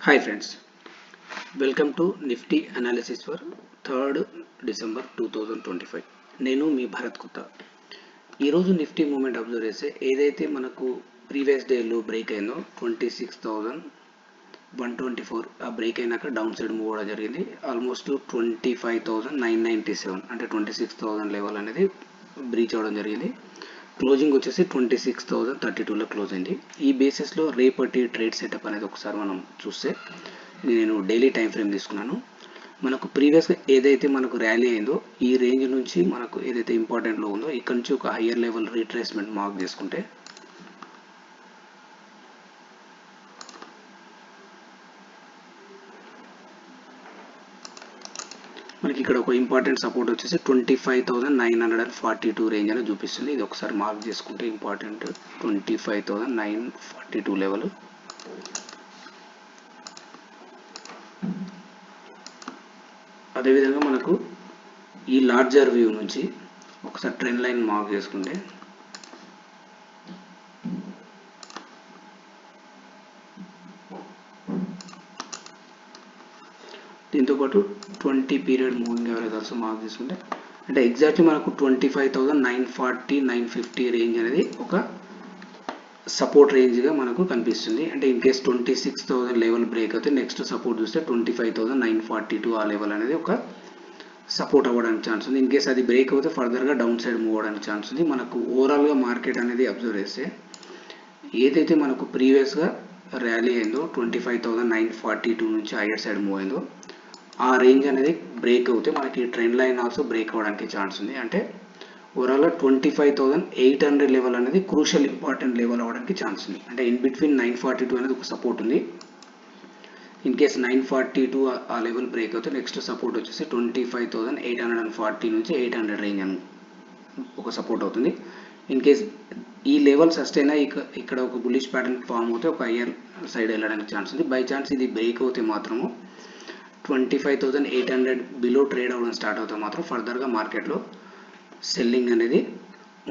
Hi friends, welcome to Nifty analysis for 3rd December 2025. నేను మీ భరత్ కుత్తా. ఈరోజు Nifty moment observe చేస్తే ఏదైతే మనకు ప్రీవియస్ డేలో బ్రేక్ అయిందో 26,124 ఆ బ్రేక్ అయినాక డౌన్ సైడ్ మూవ్ అవ్వడం జరిగింది. ఆల్మోస్ట్ 25,997 అంటే 26,000 లెవెల్ అనేది బ్రీచ్ అవ్వడం జరిగింది. క్లోజింగ్ వచ్చేసి 26,032లో క్లోజ్ అయింది. ఈ బేసిస్లో రేపటి ట్రేడ్ సెటప్ అనేది ఒకసారి మనం చూస్తే నేను డైలీ టైం ఫ్రేమ్ తీసుకున్నాను. మనకు ప్రీవియస్గా ఏదైతే మనకు ర్యాలీ అయిందో ఈ రేంజ్ నుంచి మనకు ఏదైతే ఇంపార్టెంట్లో ఉందో ఇక్కడ నుంచి ఒక హయ్యర్ లెవెల్ రీట్రేస్మెంట్ మార్క్ చేసుకుంటే మనకి ఇక్కడ ఒక ఇంపార్టెంట్ సపోర్ట్ వచ్చేసి 25,942 రేంజ్ అని చూపిస్తుంది. ఇది ఒకసారి మార్క్ చేసుకుంటే ఇంపార్టెంట్ 25,942 లెవెల్. అదేవిధంగా మనకు ఈ లార్జర్ వ్యూ నుంచి ఒకసారి ట్రెండ్ లైన్ మార్క్ చేసుకుంటే దీంతోపాటు 20 period moving average also mark చేసుకుంటే అంటే ఎగ్జాక్ట్లీ మనకు 25,940 950 రేంజ్ అనేది ఒక సపోర్ట్ రేంజ్గా మనకు కనిపిస్తుంది. అంటే ఇన్ కేస్ 26,000 లెవెల్ బ్రేక్ అయితే నెక్స్ట్ సపోర్ట్ చూస్తే 25,942 ఆ లెవెల్ అనేది ఒక సపోర్ట్ అవ్వడానికి ఛాన్స్ ఉంది. ఇన్ కేస్ అది బ్రేక్ అవుతే ఫర్దర్గా డౌన్ సైడ్ మూవ్ అవ్వడానికి ఛాన్స్ ఉంది. మనకు ఓవరాల్గా మార్కెట్ అనేది అబ్జర్వ్ చేస్తే ఏదైతే మనకు ప్రీవియస్గా ర్యాలీ అయిందో 25,942 నుంచి హైయర్ సైడ్ మూవ్ అయిందో ఆ రేంజ్ అనేది బ్రేక్ అవుతే మనకి ట్రెండ్ లైన్ ఆల్సో బ్రేక్ అవ్వడానికి ఛాన్స్ ఉంది. అంటే ఓవరాల్గా 25,800 లెవెల్ అనేది క్రూషియల్ ఇంపార్టెంట్ లెవెల్ అవ్వడానికి ఛాన్స్ ఉంది. అంటే ఇన్ బిట్వీన్ 942 అనేది ఒక సపోర్ట్ ఉంది. ఇన్ కేస్ 942 ఆ లెవెల్ బ్రేక్ అవుతే నెక్స్ట్ సపోర్ట్ వచ్చేసి 25,840 నుంచి 800 రేంజ్ అని ఒక సపోర్ట్ అవుతుంది. ఇన్ కేస్ ఈ లెవెల్ సస్టైన్ అయ్యి ఇక్కడ ఒక బుల్లిష్ ప్యాటర్న్ ఫామ్ అవుతే ఒక హయ్యర్ సైడ్ వెళ్ళడానికి ఛాన్స్ ఉంది. బై ఛాన్స్ ఇది బ్రేక్ అవుతే మాత్రము 25,800 బిలో ట్రేడ్ అవ్వడం స్టార్ట్ అవుతే మాత్రం ఫర్దర్గా మార్కెట్లో సెల్లింగ్ అనేది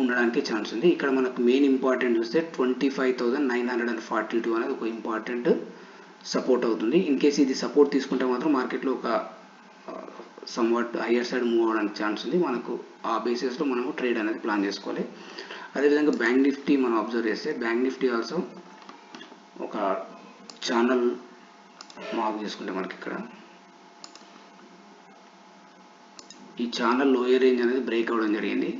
ఉండడానికి ఛాన్స్ ఉంది. ఇక్కడ మనకు మెయిన్ ఇంపార్టెంట్ చూస్తే 25,942 అనేది ఒక ఇంపార్టెంట్ సపోర్ట్ అవుతుంది. ఇన్ కేస్ ఇది సపోర్ట్ తీసుకుంటే మాత్రం మార్కెట్లో ఒక సమ్వాట్ హయ్యర్ సైడ్ మూవ్ అవ్వడానికి ఛాన్స్ ఉంది. మనకు ఆ బేసిస్లో మనము ట్రేడ్ అనేది ప్లాన్ చేసుకోవాలి. అదేవిధంగా బ్యాంక్ నిఫ్టీ మనం అబ్జర్వ్ చేస్తే బ్యాంక్ నిఫ్టీ ఆల్సో ఒక ఛానల్ మార్క్ చేసుకుంటే మనకి ఇక్కడ ఈ ఛానల్ లోయర్ రేంజ్ అనేది బ్రేక్ అవ్వడం జరిగింది.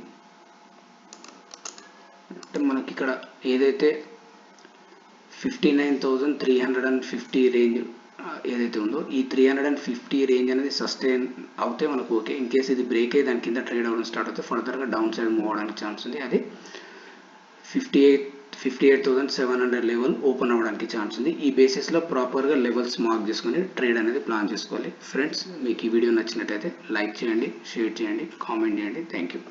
అంటే మనకి ఇక్కడ ఏదైతే 59,350 రేంజ్ ఏదైతే ఉందో ఈ 350 రేంజ్ అనేది సస్టైన్ అవుతే మనకు ఓకే. ఇన్ కేసు ఇది బ్రేక్ అయ్యి దాని కింద ట్రేడ్ అవ్వడం స్టార్ట్ అవుతే ఫర్దర్గా డౌన్ సైడ్ మూవ్ అవ్వడానికి ఛాన్స్ ఉంది. అది 58,700 లెవెల్ ఓపెన్ అవ్వడానికి ఛాన్స్ ఉంది. ఈ బేసిస్లో ప్రాపర్గా లెవెల్స్ మార్క్ చేసుకొని ట్రేడ్ అనేది ప్లాన్ చేసుకోవాలి. ఫ్రెండ్స్, మీకు ఈ వీడియో నచ్చినట్టయితే లైక్ చేయండి, షేర్ చేయండి, కామెంట్ చేయండి. Thank you.